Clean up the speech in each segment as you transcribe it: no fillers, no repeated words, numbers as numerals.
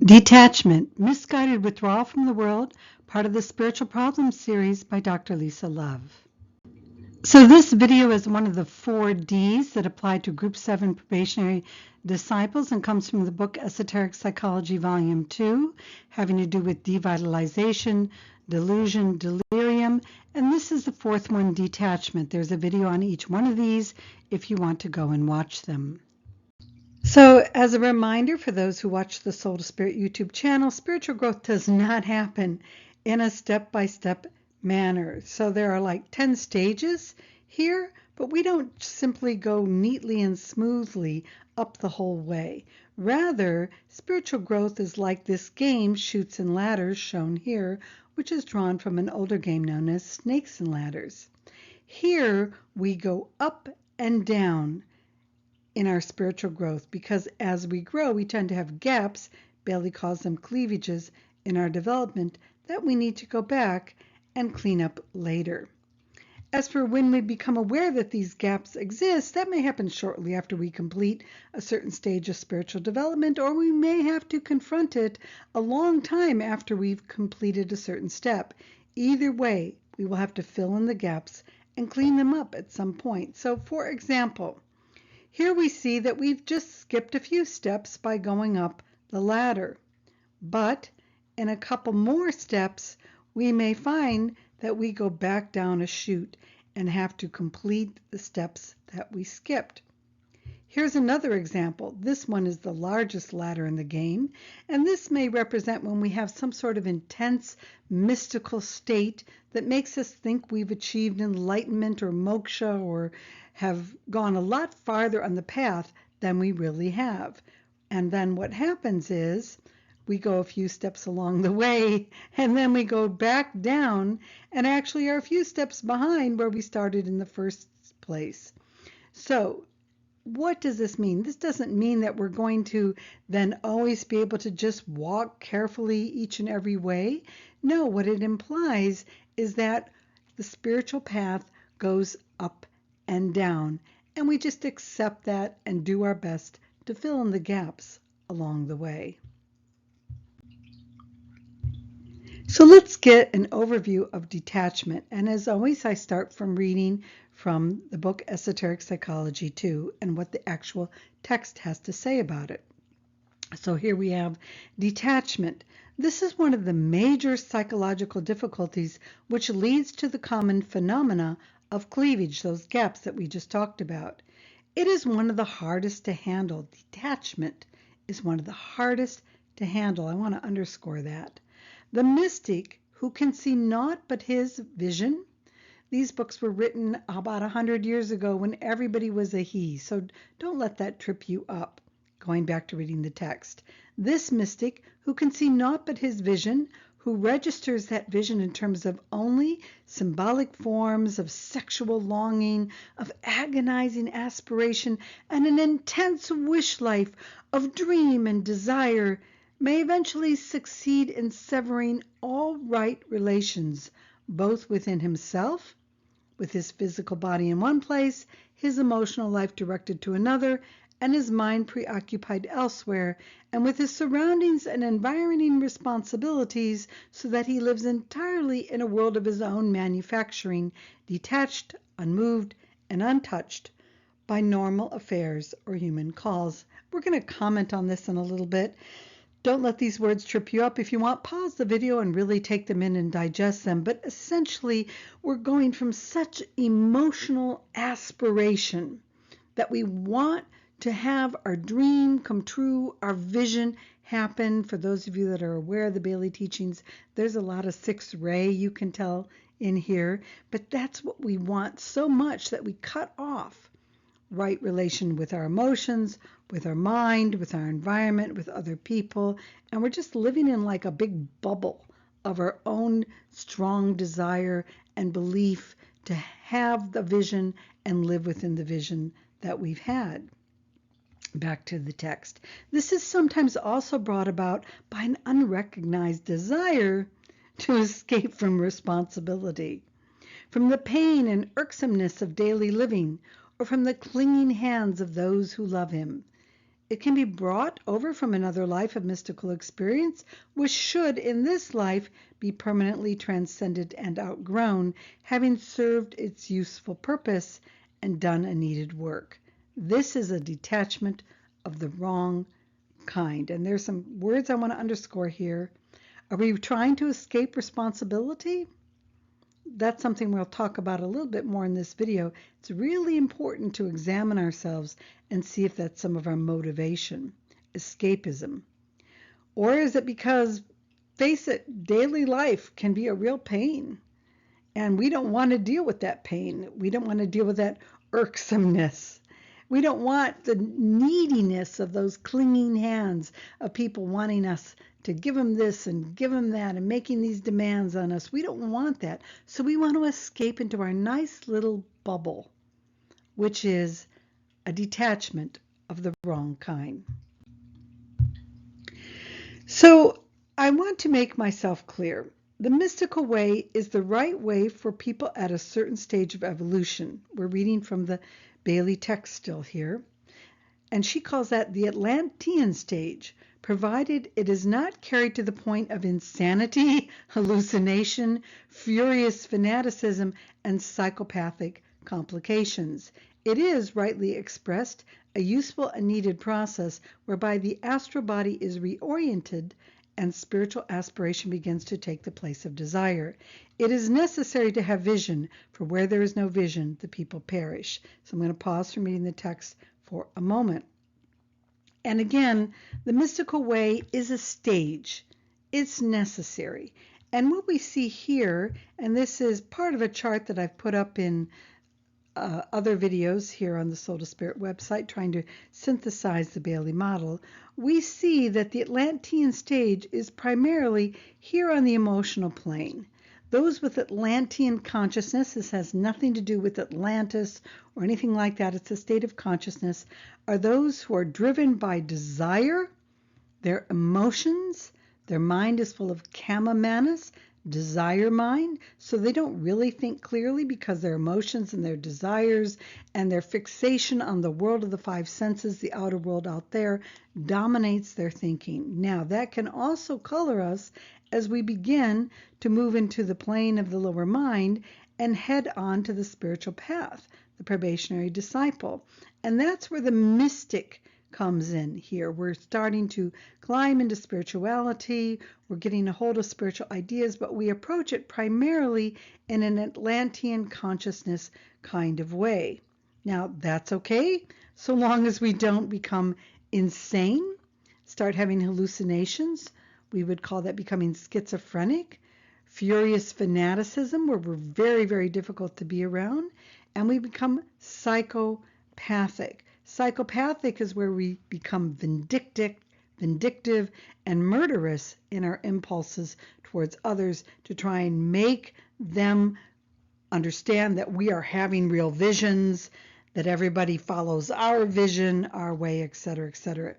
Detachment, Misguided Withdrawal from the World, part of the Spiritual Problems series by Dr. Lisa Love. So this video is one of the 4 Ds that apply to Group 7 Probationary Disciples and comes from the book Esoteric Psychology Volume 2, having to do with devitalization, delusion, delirium, and this is the 4th one, detachment. There's a video on each one of these if you want to go and watch them. So as a reminder for those who watch the Soul to Spirit YouTube channel, spiritual growth does not happen in a step-by-step manner. So there are like 10 stages here, but we don't simply go neatly and smoothly up the whole way. Rather, spiritual growth is like this game, Chutes and Ladders, shown here, which is drawn from an older game known as Snakes and Ladders. Here we go up and down in our spiritual growth, because as we grow, we tend to have gaps, Bailey calls them cleavages, in our development that we need to go back and clean up later. As for when we become aware that these gaps exist, that may happen shortly after we complete a certain stage of spiritual development, or we may have to confront it a long time after we've completed a certain step. Either way, we will have to fill in the gaps and clean them up at some point. So, for example, here we see that we've just skipped a few steps by going up the ladder. But in a couple more steps, we may find that we go back down a chute and have to complete the steps that we skipped. Here's another example. This one is the largest ladder in the game, and this may represent when we have some sort of intense mystical state that makes us think we've achieved enlightenment or moksha or have gone a lot farther on the path than we really have. And then what happens is we go a few steps along the way, and then we go back down and actually are a few steps behind where we started in the first place. So what does this mean? This doesn't mean that we're going to then always be able to just walk carefully each and every way. No, what it implies is that the spiritual path goes up and down, and we just accept that and do our best to fill in the gaps along the way. So let's get an overview of detachment, and as always I start from reading from the book Esoteric Psychology 2 and what the actual text has to say about it. So here we have detachment. This is one of the major psychological difficulties which leads to the common phenomena of cleavage, those gaps that we just talked about. It is one of the hardest to handle. Detachment is one of the hardest to handle. I want to underscore that. The mystic who can see naught but his vision. These books were written about 100 years ago when everybody was a he, so don't let that trip you up. Going back to reading the text. This mystic who can see naught but his vision, who registers that vision in terms of only symbolic forms of sexual longing, of agonizing aspiration, and an intense wish life of dream and desire, may eventually succeed in severing all right relations, both within himself, with his physical body in one place, his emotional life directed to another, and his mind preoccupied elsewhere, and with his surroundings and environing responsibilities, so that he lives entirely in a world of his own manufacturing, detached, unmoved, and untouched by normal affairs or human calls. We're going to comment on this in a little bit. Don't let these words trip you up. If you want, pause the video and really take them in and digest them. But essentially, we're going from such emotional aspiration that we want to have our dream come true, our vision happen. For those of you that are aware of the Bailey teachings, there's a lot of 6th ray you can tell in here. But that's what we want so much that we cut off right relation with our emotions, with our mind, with our environment, with other people, and we're just living in like a big bubble of our own strong desire and belief to have the vision and live within the vision that we've had. Back to the text. This is sometimes also brought about by an unrecognized desire to escape from responsibility, from the pain and irksomeness of daily living, or from the clinging hands of those who love him. It can be brought over from another life of mystical experience, which should, in this life, be permanently transcended and outgrown, having served its useful purpose and done a needed work. This is a detachment of the wrong kind. And there's some words I want to underscore here. Are we trying to escape responsibility? That's something we'll talk about a little bit more in this video. It's really important to examine ourselves and see if that's some of our motivation, escapism. Or is it because, face it, daily life can be a real pain, and we don't want to deal with that pain. We don't want to deal with that irksomeness. We don't want the neediness of those clinging hands of people wanting us to give them this and give them that and making these demands on us. We don't want that. So we want to escape into our nice little bubble, which is a detachment of the wrong kind. So I want to make myself clear. The mystical way is the right way for people at a certain stage of evolution. We're reading from the Bailey text still here. And she calls that the Atlantean stage, provided it is not carried to the point of insanity, hallucination, furious fanaticism, and psychopathic complications. It is, rightly expressed, a useful and needed process whereby the astral body is reoriented and spiritual aspiration begins to take the place of desire. It is necessary to have vision, for where there is no vision, the people perish. So I'm going to pause from reading the text for a moment. And again, the mystical way is a stage. It's necessary. And what we see here, and this is part of a chart that I've put up in other videos here on the Soul to Spirit website, trying to synthesize the Bailey model, we see that the Atlantean stage is primarily here on the emotional plane. Those with Atlantean consciousness, this has nothing to do with Atlantis or anything like that, it's a state of consciousness, are those who are driven by desire, their emotions, their mind is full of kama manas, desire mind, so they don't really think clearly because their emotions and their desires and their fixation on the world of the five senses, the outer world out there, dominates their thinking. Now, that can also color us as we begin to move into the plane of the lower mind and head on to the spiritual path, the probationary disciple. And that's where the mystic comes in here. We're starting to climb into spirituality. We're getting a hold of spiritual ideas, but we approach it primarily in an Atlantean consciousness kind of way. Now, that's okay, so long as we don't become insane, start having hallucinations. We would call that becoming schizophrenic. Furious fanaticism, where we're very, very difficult to be around. And we become psychopathic. Psychopathic is where we become vindictive and murderous in our impulses towards others to try and make them understand that we are having real visions, that everybody follows our vision, our way, etc., etc.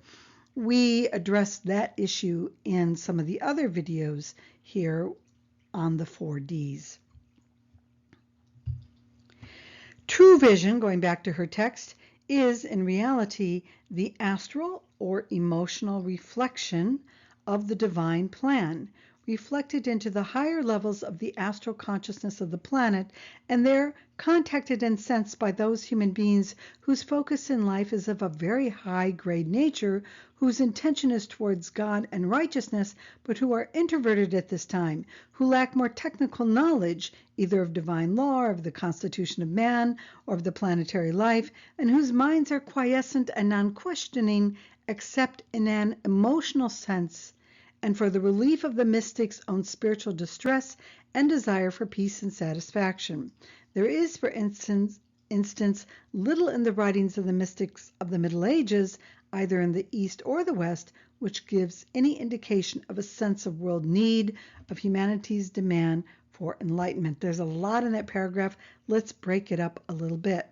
We addressed that issue in some of the other videos here on the 4Ds. True vision, going back to her text, is in reality the astral or emotional reflection of the divine plan, reflected into the higher levels of the astral consciousness of the planet, and there contacted and sensed by those human beings whose focus in life is of a very high grade nature, whose intention is towards God and righteousness, but who are introverted at this time, who lack more technical knowledge, either of divine law, or of the constitution of man, or of the planetary life, and whose minds are quiescent and non-questioning, except in an emotional sense, and for the relief of the mystic's own spiritual distress and desire for peace and satisfaction. There is, for instance, little in the writings of the mystics of the Middle Ages, either in the East or the West, which gives any indication of a sense of world need, of humanity's demand for enlightenment. There's a lot in that paragraph. Let's break it up a little bit.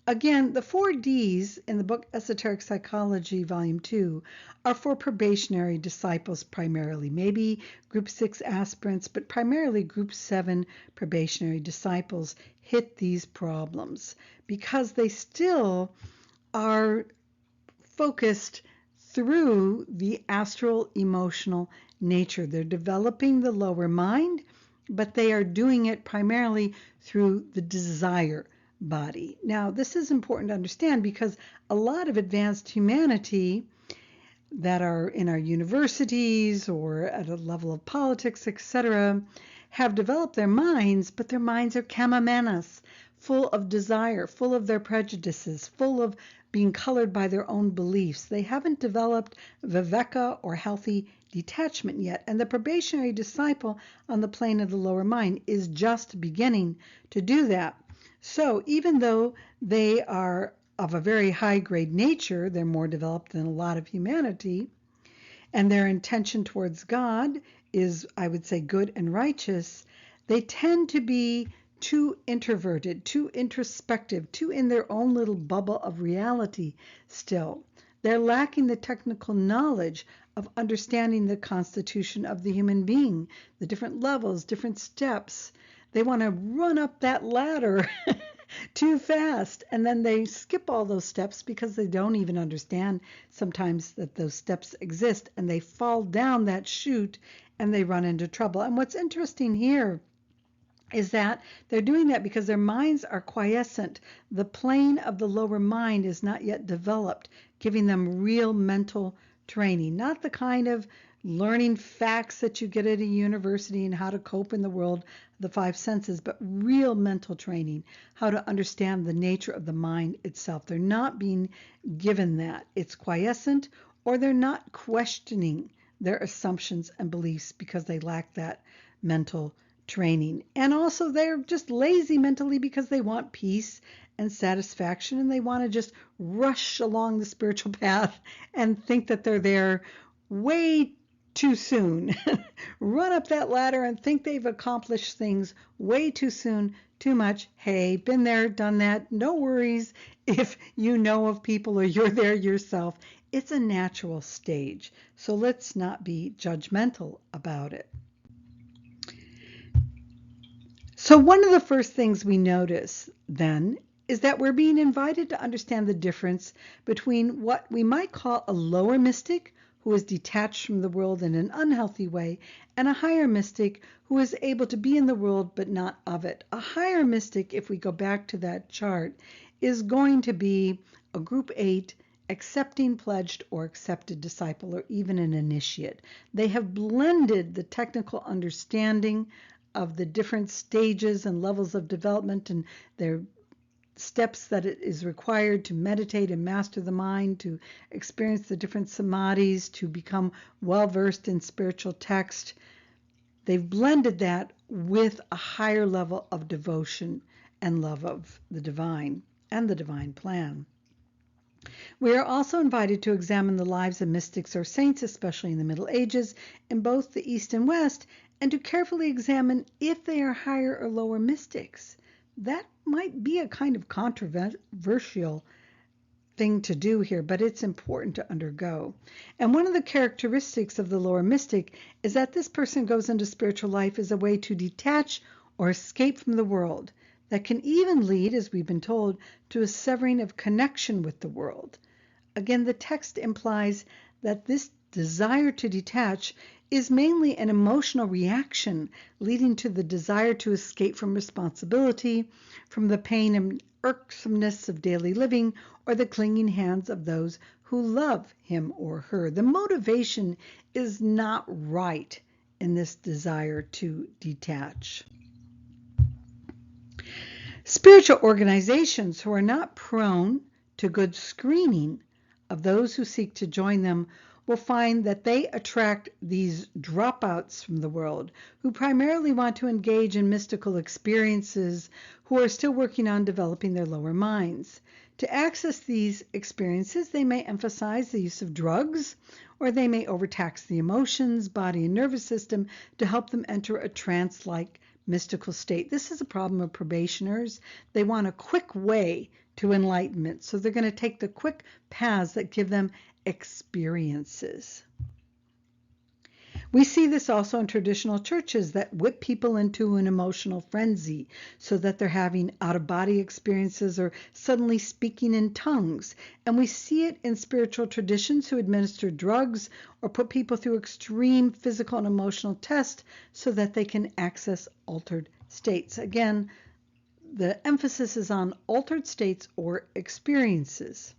Again, the 4Ds in the book Esoteric Psychology, Volume 2, are for probationary disciples primarily, maybe Group 6 aspirants, but primarily Group 7 probationary disciples hit these problems because they still are focused through the astral emotional nature. They're developing the lower mind, but they are doing it primarily through the desire body. Now, this is important to understand because a lot of advanced humanity that are in our universities or at a level of politics, etc., have developed their minds, but their minds are kamamanas, full of desire, full of their prejudices, full of being colored by their own beliefs. They haven't developed viveka or healthy detachment yet. And the probationary disciple on the plane of the lower mind is just beginning to do that. So even though they are of a very high grade nature, they're more developed than a lot of humanity, and their intention towards God is, I would say, good and righteous, they tend to be too introverted, too introspective, too in their own little bubble of reality still. They're lacking the technical knowledge of understanding the constitution of the human being, the different levels, different steps. They want to run up that ladder too fast, and then they skip all those steps because they don't even understand sometimes that those steps exist, and they fall down that chute and they run into trouble. And what's interesting here is that they're doing that because their minds are quiescent. The plane of the lower mind is not yet developed, giving them real mental training, not the kind of learning facts that you get at a university and how to cope in the world of the five senses, but real mental training, how to understand the nature of the mind itself. They're not being given that. It's quiescent, or they're not questioning their assumptions and beliefs because they lack that mental training. And also they're just lazy mentally because they want peace and satisfaction, and they want to just rush along the spiritual path and think that they're there way too soon. Run up that ladder and think they've accomplished things way too soon, too much. Hey, been there, done that. No worries if you know of people or you're there yourself. It's a natural stage, so let's not be judgmental about it. So one of the first things we notice then is that we're being invited to understand the difference between what we might call a lower mystic who is detached from the world in an unhealthy way, and a higher mystic who is able to be in the world but not of it. A higher mystic, if we go back to that chart, is going to be a group 8 accepting, pledged, or accepted disciple, or even an initiate. They have blended the technical understanding of the different stages and levels of development and their steps that it is required to meditate and master the mind, to experience the different samadhis, to become well-versed in spiritual text. They've blended that with a higher level of devotion and love of the divine and the divine plan. We are also invited to examine the lives of mystics or saints, especially in the Middle Ages, in both the East and West, and to carefully examine if they are higher or lower mystics. That might be a kind of controversial thing to do here, but it's important to undergo. And one of the characteristics of the lower mystic is that this person goes into spiritual life as a way to detach or escape from the world. That can even lead, as we've been told, to a severing of connection with the world. Again, the text implies that this desire to detach is mainly an emotional reaction leading to the desire to escape from responsibility, from the pain and irksomeness of daily living, or the clinging hands of those who love him or her. The motivation is not right in this desire to detach. Spiritual organizations who are not prone to good screening of those who seek to join them will find that they attract these dropouts from the world who primarily want to engage in mystical experiences, who are still working on developing their lower minds. To access these experiences, they may emphasize the use of drugs, or they may overtax the emotions, body, and nervous system to help them enter a trance-like mystical state. This is a problem of probationers. They want a quick way to enlightenment, so they're going to take the quick paths that give them experiences. We see this also in traditional churches that whip people into an emotional frenzy so that they're having out-of-body experiences or suddenly speaking in tongues. And we see it in spiritual traditions who administer drugs or put people through extreme physical and emotional tests so that they can access altered states. Again, the emphasis is on altered states or experiences.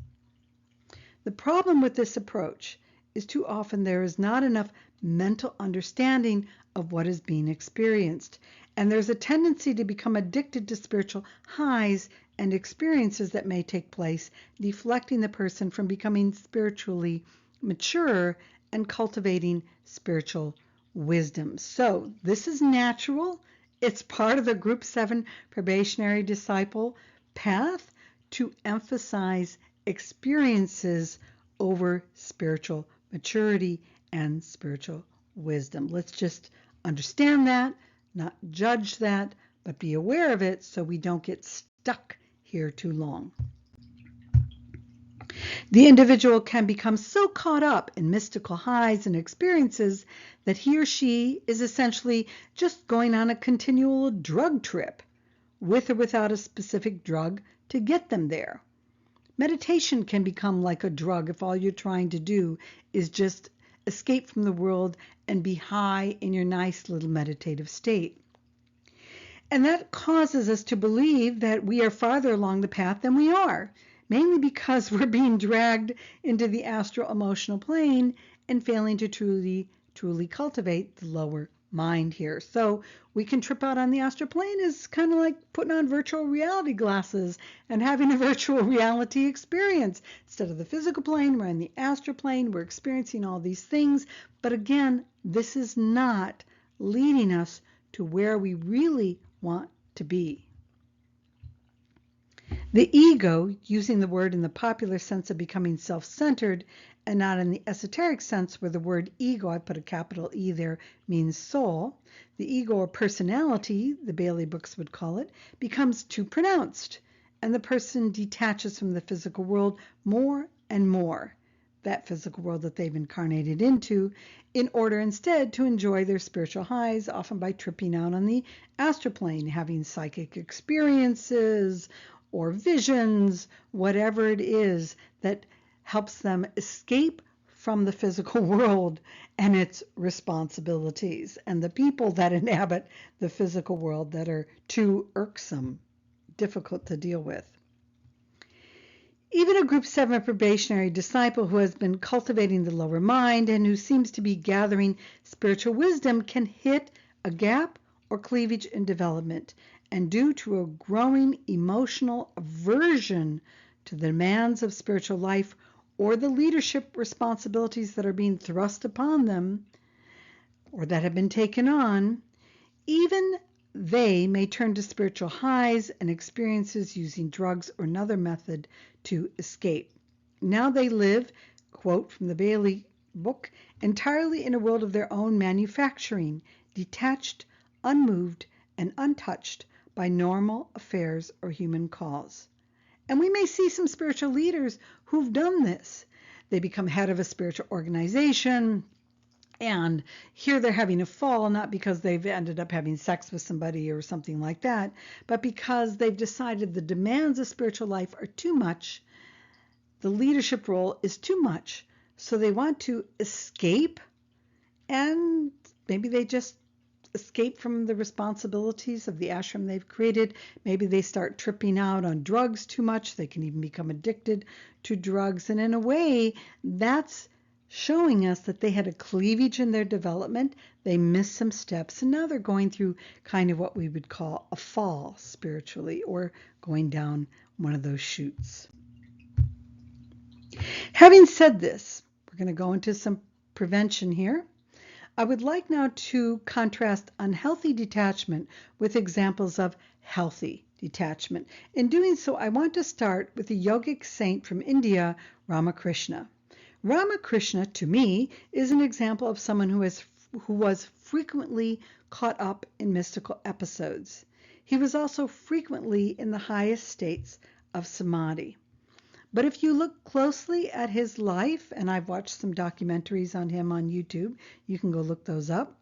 The problem with this approach is too often there is not enough mental understanding of what is being experienced, and there's a tendency to become addicted to spiritual highs and experiences that may take place, deflecting the person from becoming spiritually mature and cultivating spiritual wisdom. So this is natural. It's part of the Group 7 Probationary Disciple path to emphasize experiences over spiritual maturity and spiritual wisdom. Let's just understand that, not judge that, but be aware of it so we don't get stuck here too long. The individual can become so caught up in mystical highs and experiences that he or she is essentially just going on a continual drug trip, with or without a specific drug to get them there. Meditation can become like a drug if all you're trying to do is just escape from the world and be high in your nice little meditative state. And that causes us to believe that we are farther along the path than we are, mainly because we're being dragged into the astral emotional plane and failing to truly cultivate the lower mind here. So we can trip out on the astral plane is kind of like putting on virtual reality glasses and having a virtual reality experience. Instead of the physical plane, we're in the astral plane. We're experiencing all these things. But again, this is not leading us to where we really want to be. The ego, using the word in the popular sense of becoming self-centered and not in the esoteric sense where the word ego, I put a capital E there, means soul, the ego or personality, the Bailey books would call it, becomes too pronounced, and the person detaches from the physical world more and more, that physical world that they've incarnated into, in order instead to enjoy their spiritual highs, often by tripping out on the astral plane, having psychic experiences, or visions, whatever it is that helps them escape from the physical world and its responsibilities and the people that inhabit the physical world that are too irksome, difficult to deal with. Even a Group 7 probationary disciple who has been cultivating the lower mind and who seems to be gathering spiritual wisdom can hit a gap or cleavage in development, and due to a growing emotional aversion to the demands of spiritual life or the leadership responsibilities that are being thrust upon them or that have been taken on, even they may turn to spiritual highs and experiences using drugs or another method to escape. Now they live, quote from the Bailey book, entirely in a world of their own manufacturing, detached, unmoved, and untouched by normal affairs or human calls. And we may see some spiritual leaders who've done this. They become head of a spiritual organization, and here they're having a fall, not because they've ended up having sex with somebody or something like that, but because they've decided the demands of spiritual life are too much. The leadership role is too much. So they want to escape, and maybe they just escape from the responsibilities of the ashram they've created. Maybe they start tripping out on drugs too much. They can even become addicted to drugs. And in a way, that's showing us that they had a cleavage in their development. They missed some steps, and now they're going through kind of what we would call a fall spiritually, or going down one of those chutes. Having said this, we're going to go into some prevention here. I would like now to contrast unhealthy detachment with examples of healthy detachment. In doing so, I want to start with the yogic saint from India, Ramakrishna. Ramakrishna, to me, is an example of someone who was frequently caught up in mystical episodes. He was also frequently in the highest states of samadhi. But if you look closely at his life, and I've watched some documentaries on him on YouTube, you can go look those up,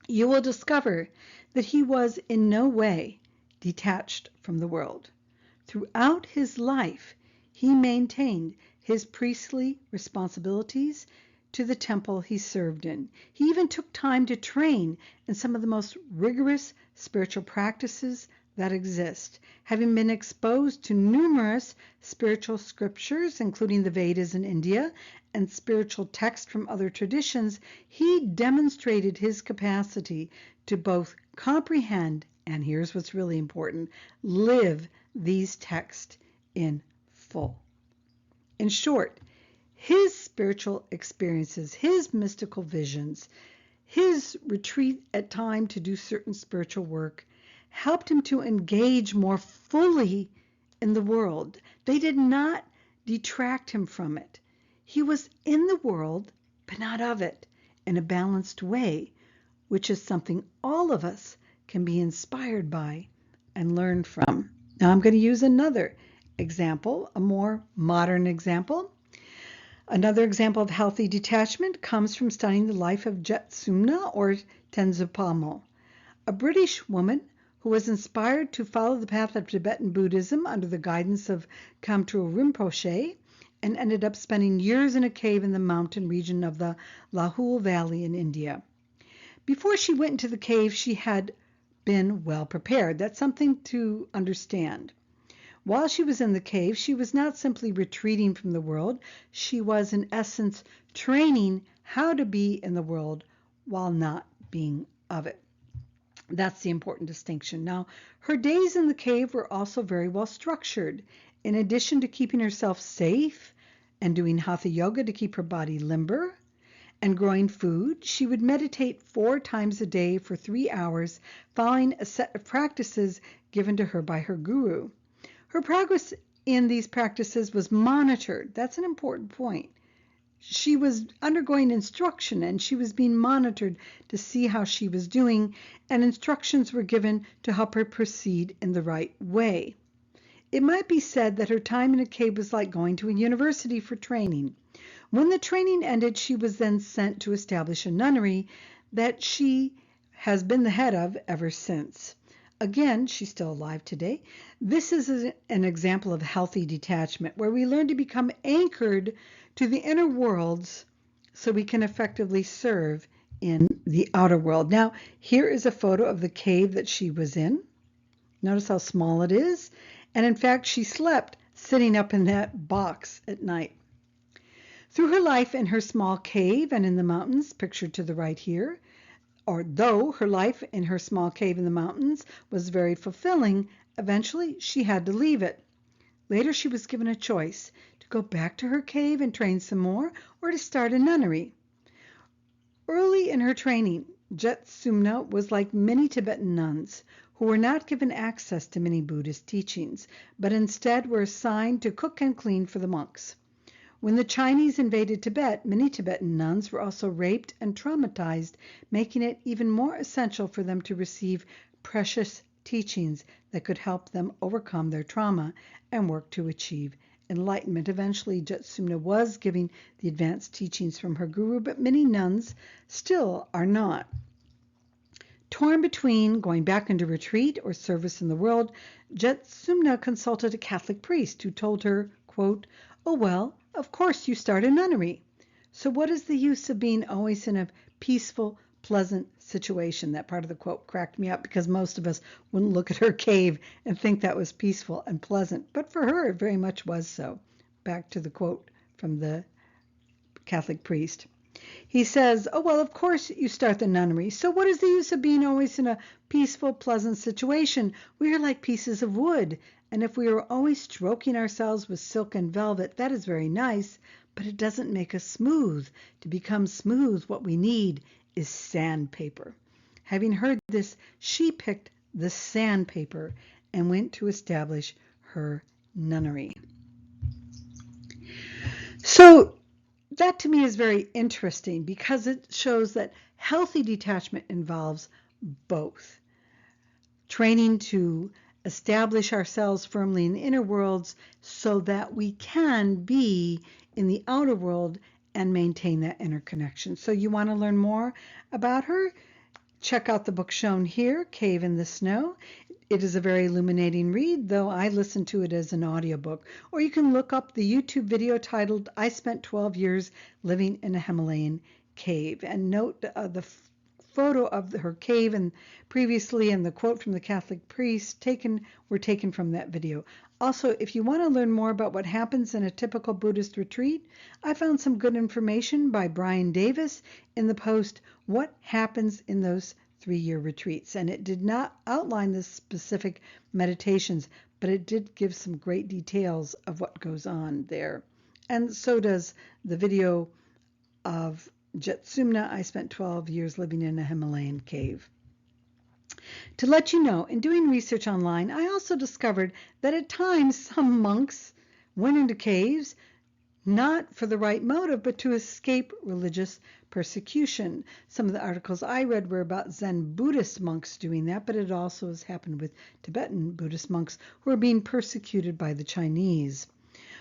you will discover that he was in no way detached from the world. Throughout his life, he maintained his priestly responsibilities to the temple he served in. He even took time to train in some of the most rigorous spiritual practices that exist. Having been exposed to numerous spiritual scriptures, including the Vedas in India, and spiritual texts from other traditions, he demonstrated his capacity to both comprehend, and here's what's really important, live these texts in full. In short, his spiritual experiences, his mystical visions, his retreat at time to do certain spiritual work helped him to engage more fully in the world. They did not detract him from it. He was in the world, but not of it, in a balanced way, which is something all of us can be inspired by and learn from. Now I'm going to use another example, a more modern example. Another example of healthy detachment comes from studying the life of Jetsunma or Tenzin Palmo, a British woman who was inspired to follow the path of Tibetan Buddhism under the guidance of Kamtrul Rinpoche, and ended up spending years in a cave in the mountain region of the Lahul Valley in India. Before she went into the cave, she had been well prepared. That's something to understand. While she was in the cave, she was not simply retreating from the world. She was, in essence, training how to be in the world while not being of it. That's the important distinction. Now, her days in the cave were also very well structured. In addition to keeping herself safe and doing hatha yoga to keep her body limber and growing food, she would meditate 4 times a day for 3 hours, following a set of practices given to her by her guru. Her progress in these practices was monitored. That's an important point. She was undergoing instruction and she was being monitored to see how she was doing, and instructions were given to help her proceed in the right way. It might be said that her time in a cave was like going to a university for training. When the training ended, she was then sent to establish a nunnery that she has been the head of ever since. Again, she's still alive today. This is an example of healthy detachment, where we learn to become anchored to the inner worlds so we can effectively serve in the outer world. Now, here is a photo of the cave that she was in. Notice how small it is. And in fact, she slept sitting up in that box at night. Through her life in her small cave and in the mountains, pictured to the right here, or though her life in her small cave in the mountains was very fulfilling, eventually she had to leave it. Later she was given a choice to go back to her cave and train some more, or to start a nunnery. Early in her training, Jetsunma was like many Tibetan nuns who were not given access to many Buddhist teachings, but instead were assigned to cook and clean for the monks. When the Chinese invaded Tibet, many Tibetan nuns were also raped and traumatized, making it even more essential for them to receive precious teachings that could help them overcome their trauma and work to achieve enlightenment. Eventually, Jetsunma was giving the advanced teachings from her guru, but many nuns still are not. Torn between going back into retreat or service in the world, Jetsunma consulted a Catholic priest who told her, quote, "Oh, well, of course you start a nunnery. So what is the use of being always in a peaceful, pleasant situation?" That part of the quote cracked me up because most of us wouldn't look at her cave and think that was peaceful and pleasant. But for her, it very much was so. Back to the quote from the Catholic priest. He says, "Oh, well, of course you start the nunnery. So what is the use of being always in a peaceful, pleasant situation? We are like pieces of wood. And if we are always stroking ourselves with silk and velvet, that is very nice, but it doesn't make us smooth. To become smooth, what we need is sandpaper." Having heard this, she picked the sandpaper and went to establish her nunnery. So that to me is very interesting because it shows that healthy detachment involves both training to establish ourselves firmly in the inner worlds so that we can be in the outer world and maintain that inner connection. So you want to learn more about her? Check out the book shown here, Cave in the Snow. It is a very illuminating read, though I listened to it as an audiobook. Or you can look up the YouTube video titled, I Spent 12 Years Living in a Himalayan Cave. And note the photo of her cave and previously and the quote from the Catholic priest were taken from that video. Also, if you want to learn more about what happens in a typical Buddhist retreat, I found some good information by Brian Davis in the post, What Happens in Those 3-Year Retreats. And it did not outline the specific meditations, but it did give some great details of what goes on there. And so does the video of Jetsunma, I spent 12 years living in a Himalayan cave. To let you know, in doing research online, I also discovered that at times some monks went into caves not for the right motive, but to escape religious persecution. Some of the articles I read were about Zen Buddhist monks doing that, but it also has happened with Tibetan Buddhist monks who are being persecuted by the Chinese.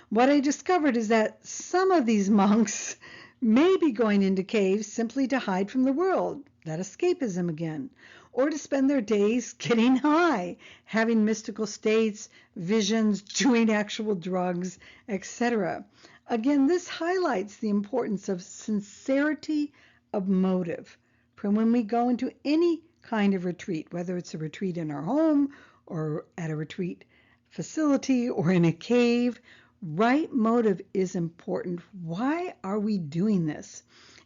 What I discovered is that some of these monks may be going into caves simply to hide from the world, that escapism again, or to spend their days getting high, having mystical states, visions, doing actual drugs, etc. Again, this highlights the importance of sincerity of motive from when we go into any kind of retreat, whether it's a retreat in our home or at a retreat facility or in a cave. Right motive is important. Why are we doing this?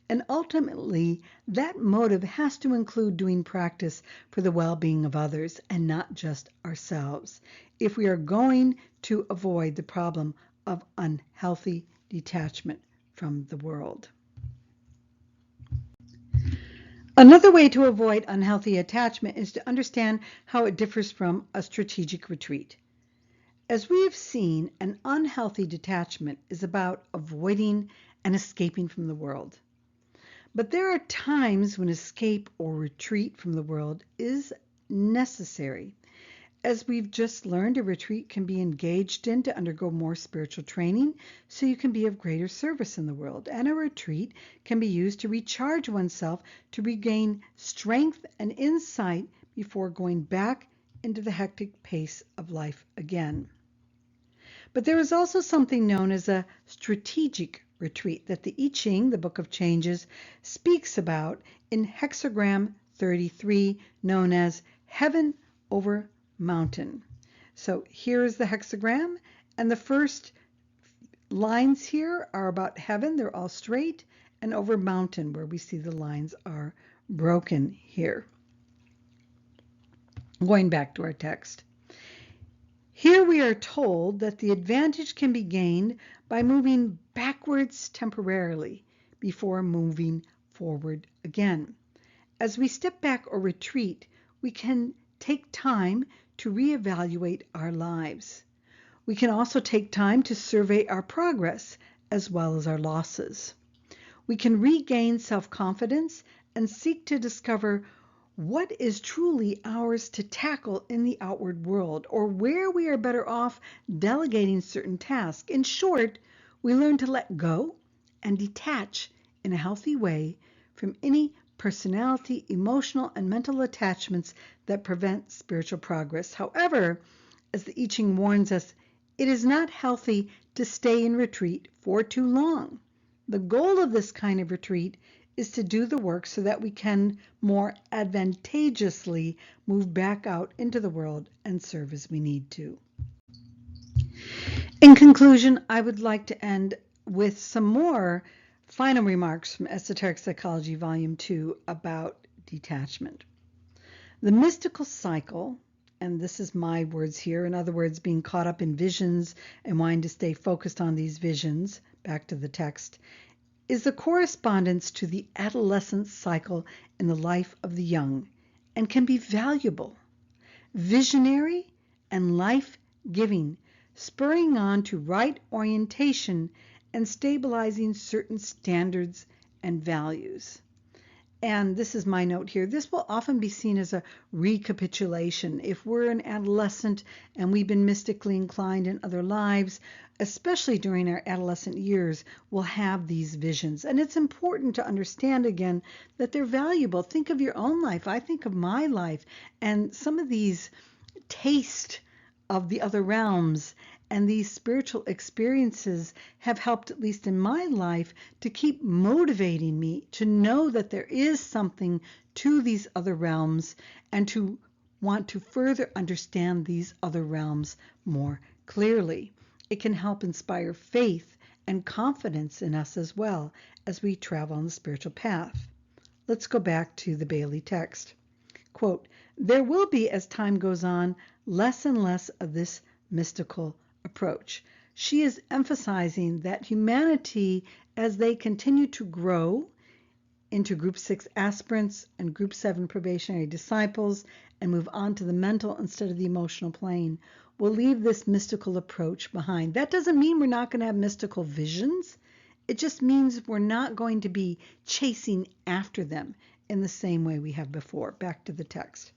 And ultimately, that motive has to include doing practice for the well-being of others and not just ourselves, if we are going to avoid the problem of unhealthy detachment from the world. Another way to avoid unhealthy attachment is to understand how it differs from a strategic retreat. As we have seen, an unhealthy detachment is about avoiding and escaping from the world. But there are times when escape or retreat from the world is necessary. As we've just learned, a retreat can be engaged in to undergo more spiritual training so you can be of greater service in the world. And a retreat can be used to recharge oneself to regain strength and insight before going back into the hectic pace of life again. But there is also something known as a strategic retreat that the I Ching, the Book of Changes, speaks about in hexagram 33, known as Heaven over Mountain. So here is the hexagram, and the first lines here are about heaven. They're all straight, and over mountain, where we see the lines are broken here. Going back to our text. Here we are told that the advantage can be gained by moving backwards temporarily before moving forward again. As we step back or retreat, we can take time to reevaluate our lives. We can also take time to survey our progress as well as our losses. We can regain self-confidence and seek to discover what is truly ours to tackle in the outward world, or where we are better off delegating certain tasks. In short, we learn to let go and detach in a healthy way from any personality, emotional, and mental attachments that prevent spiritual progress. However, as the I Ching warns us, it is not healthy to stay in retreat for too long. The goal of this kind of retreat is to do the work so that we can more advantageously move back out into the world and serve as we need to. In conclusion, I would like to end with some more final remarks from Esoteric Psychology Volume 2 about detachment. The mystical cycle, and this is my words here, in other words, being caught up in visions and wanting to stay focused on these visions, back to the text, is the correspondence to the adolescent cycle in the life of the young and can be valuable, visionary, and life-giving, spurring on to right orientation and stabilizing certain standards and values. And this is my note here. This will often be seen as a recapitulation. If we're an adolescent and we've been mystically inclined in other lives, especially during our adolescent years, we'll have these visions. And it's important to understand again that they're valuable. Think of your own life. I think of my life. And some of these taste of the other realms and these spiritual experiences have helped, at least in my life, to keep motivating me to know that there is something to these other realms and to want to further understand these other realms more clearly. It can help inspire faith and confidence in us as well as we travel on the spiritual path. Let's go back to the Bailey text. Quote, there will be, as time goes on, less and less of this mystical approach. She is emphasizing that humanity, as they continue to grow into Group 6 aspirants and Group 7 probationary disciples and move on to the mental instead of the emotional plane, will leave this mystical approach behind. That doesn't mean we're not going to have mystical visions. It just means we're not going to be chasing after them in the same way we have before. Back to the text.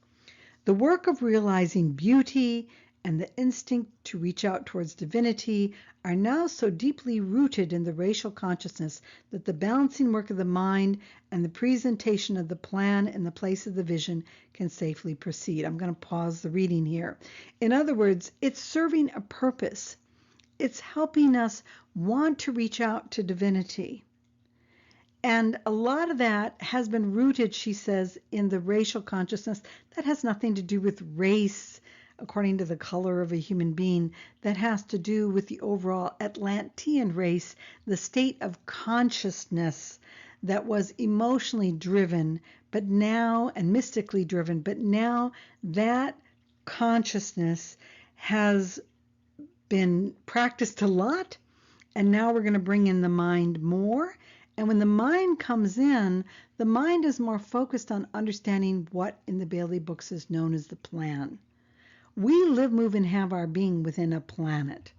The work of realizing beauty and the instinct to reach out towards divinity are now so deeply rooted in the racial consciousness that the balancing work of the mind and the presentation of the plan in the place of the vision can safely proceed. I'm going to pause the reading here. In other words, it's serving a purpose. It's helping us want to reach out to divinity. And a lot of that has been rooted, she says, in the racial consciousness. That has nothing to do with race, according to the color of a human being. That has to do with the overall Atlantean race, the state of consciousness that was emotionally driven, but now, and mystically driven, but now that consciousness has been practiced a lot, and now we're going to bring in the mind more. And when the mind comes in, the mind is more focused on understanding what in the Bailey books is known as the plan. We live, move, and have our being within a planet.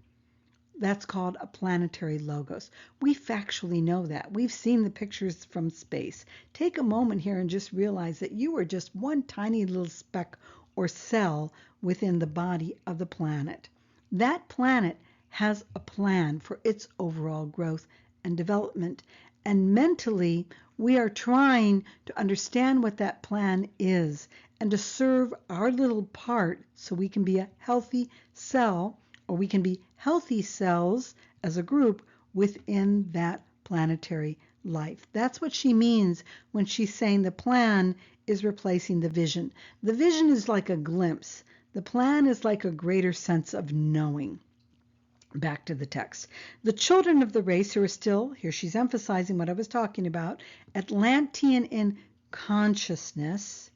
That's called a planetary logos. We factually know that. We've seen the pictures from space. Take a moment here and just realize that you are just one tiny little speck or cell within the body of the planet. That planet has a plan for its overall growth and development. And mentally, we are trying to understand what that plan is and to serve our little part so we can be a healthy cell, or we can be healthy cells as a group within that planetary life. That's what she means when she's saying the plan is replacing the vision. The vision is like a glimpse. The plan is like a greater sense of knowing. Back to the text. The children of the race who are still, here she's emphasizing what I was talking about, Atlantean in consciousness,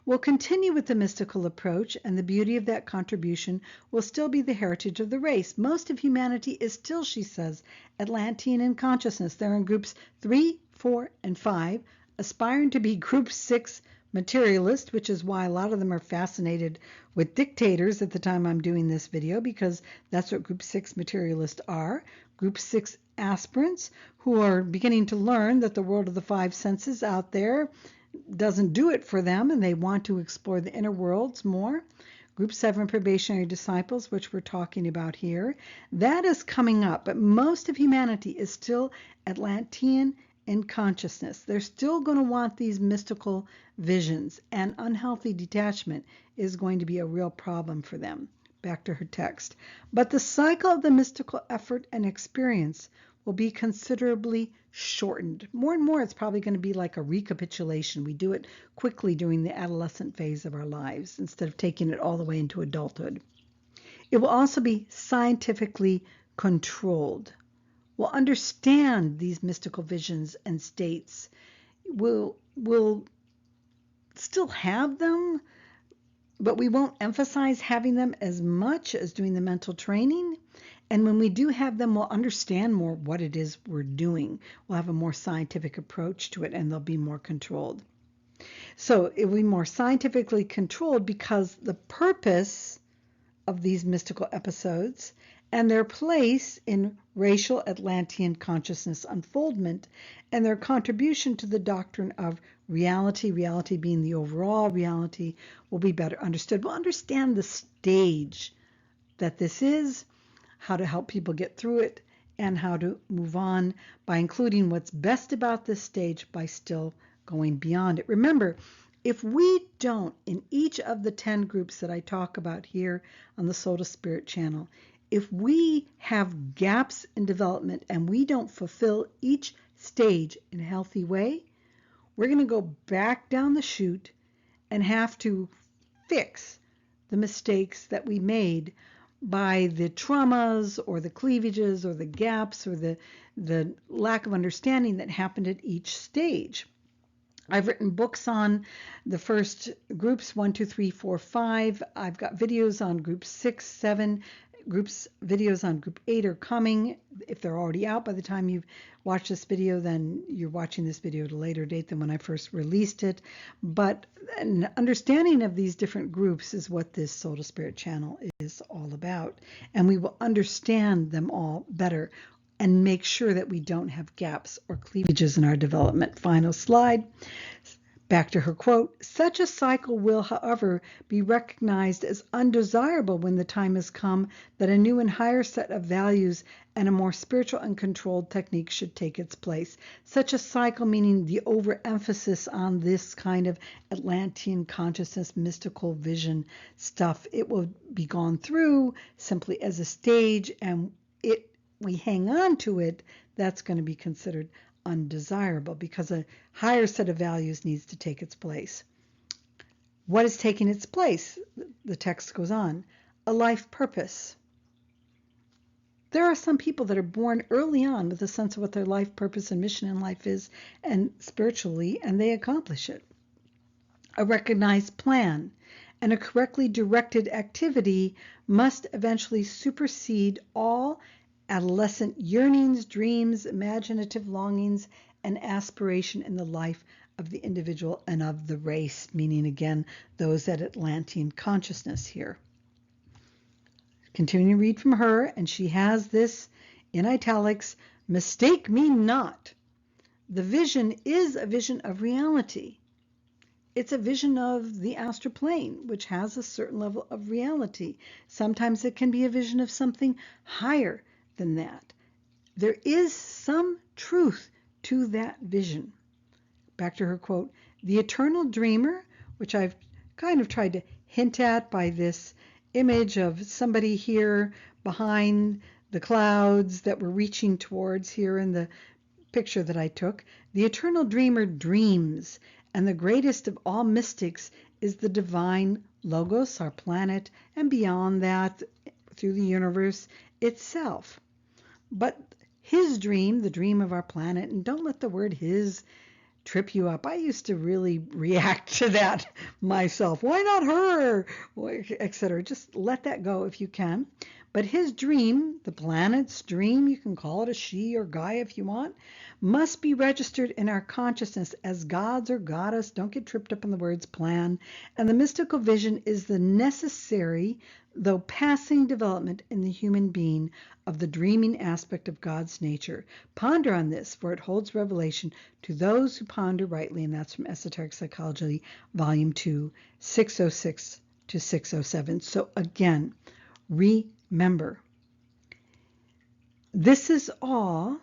will continue with the mystical approach, and the beauty of that contribution will still be the heritage of the race. Most of humanity is still, she says, Atlantean in consciousness. They're in groups 3, 4, and 5, aspiring to be group 6 materialist, which is why a lot of them are fascinated with dictators at the time I'm doing this video, because that's what group 6 materialists are. Group 6 aspirants who are beginning to learn that the world of the five senses out there doesn't do it for them, and they want to explore the inner worlds more. Group 7 probationary disciples, which we're talking about here, that is coming up, but most of humanity is still Atlantean in consciousness. They're still going to want these mystical visions, and unhealthy detachment is going to be a real problem for them. Back to her text. But the cycle of the mystical effort and experience will be considerably shortened. More and more, it's probably going to be like a recapitulation. We do it quickly during the adolescent phase of our lives instead of taking it all the way into adulthood. It will also be scientifically controlled. We'll understand these mystical visions and states. We'll still have them, but we won't emphasize having them as much as doing the mental training. And when we do have them, we'll understand more what it is we're doing. We'll have a more scientific approach to it, and they'll be more controlled. So it will be more scientifically controlled because the purpose of these mystical episodes and their place in racial Atlantean consciousness unfoldment, and their contribution to the doctrine of reality, reality being the overall reality, will be better understood. We'll understand the stage that this is, how to help people get through it, and how to move on by including what's best about this stage by still going beyond it. Remember, if we don't, in each of the 10 groups that I talk about here on the Soul to Spirit channel, if we have gaps in development and we don't fulfill each stage in a healthy way, we're going to go back down the chute and have to fix the mistakes that we made by the traumas or the cleavages or the gaps or the lack of understanding that happened at each stage. I've written books on the first groups 1, 2, 3, 4, 5. I've got videos on group 6, 7. Videos on group 8 are coming. If they're already out by the time you've watched this video, then you're watching this video at a later date than when I first released it. But an understanding of these different groups is what this Soul to Spirit channel is all about. And we will understand them all better and make sure that we don't have gaps or cleavages in our development. Final slide. Back to her quote. Such a cycle will, however, be recognized as undesirable when the time has come that a new and higher set of values and a more spiritual and controlled technique should take its place. Such a cycle, meaning the overemphasis on this kind of Atlantean consciousness, mystical vision stuff, it will be gone through simply as a stage, and we hang on to it, that's going to be considered undesirable because a higher set of values needs to take its place. What is taking its place? The text goes on. A life purpose. There are some people that are born early on with a sense of what their life purpose and mission in life is, and spiritually, and they accomplish it. A recognized plan and a correctly directed activity must eventually supersede all adolescent yearnings, dreams, imaginative longings, and aspiration in the life of the individual and of the race, meaning again those at Atlantean consciousness here. Continue to read from her, and she has this in italics. Mistake me not. The vision is a vision of reality. It's a vision of the astral plane, which has a certain level of reality. Sometimes it can be a vision of something higher than that. There is some truth to that vision. Back to her quote, the eternal dreamer, which I've kind of tried to hint at by this image of somebody here behind the clouds that we're reaching towards here in the picture that I took. The eternal dreamer dreams, and the greatest of all mystics is the divine logos, our planet, and beyond that, through the universe itself. But his dream, the dream of our planet, and don't let the word his trip you up. I used to really react to that myself. Why not her? Etc. Just let that go if you can. But his dream, the planet's dream, you can call it a she or guy if you want, must be registered in our consciousness as God's or goddess. Don't get tripped up on the words plan. And the mystical vision is the necessary, though passing development in the human being of the dreaming aspect of God's nature. Ponder on this, for it holds revelation to those who ponder rightly, and that's from Esoteric Psychology, Volume 2, 606 to 607. So again, remember, this is all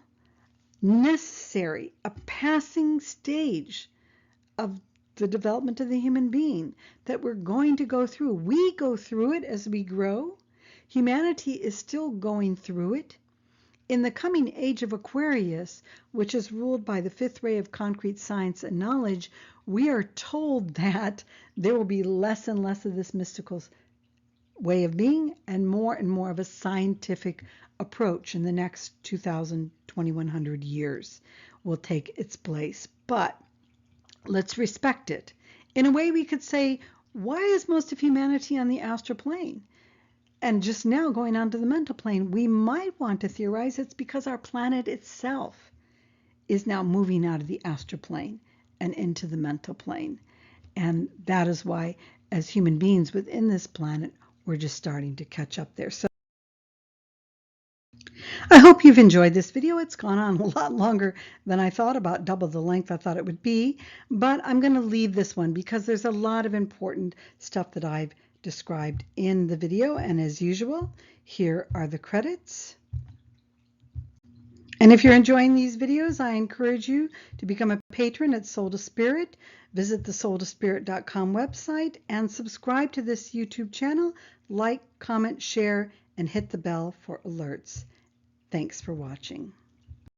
necessary, a passing stage of the development of the human being that we're going to go through. We go through it as we grow. Humanity is still going through it. In the coming age of Aquarius, which is ruled by the fifth ray of concrete science and knowledge, we are told that there will be less and less of this mystical way of being and more of a scientific approach in the next 2,000, 2,100 years will take its place. But let's respect it. In a way, we could say, why is most of humanity on the astral plane? And just now going on to the mental plane, we might want to theorize it's because our planet itself is now moving out of the astral plane and into the mental plane. And that is why, as human beings within this planet, we're just starting to catch up there. So I hope you've enjoyed this video. It's gone on a lot longer than I thought, about double the length I thought it would be, but I'm going to leave this one because there's a lot of important stuff that I've described in the video, and as usual, here are the credits. And if you're enjoying these videos, I encourage you to become a patron at Soul to Spirit. Visit the soultospirit.com website and subscribe to this YouTube channel. Like, comment, share, and hit the bell for alerts. Thanks for watching.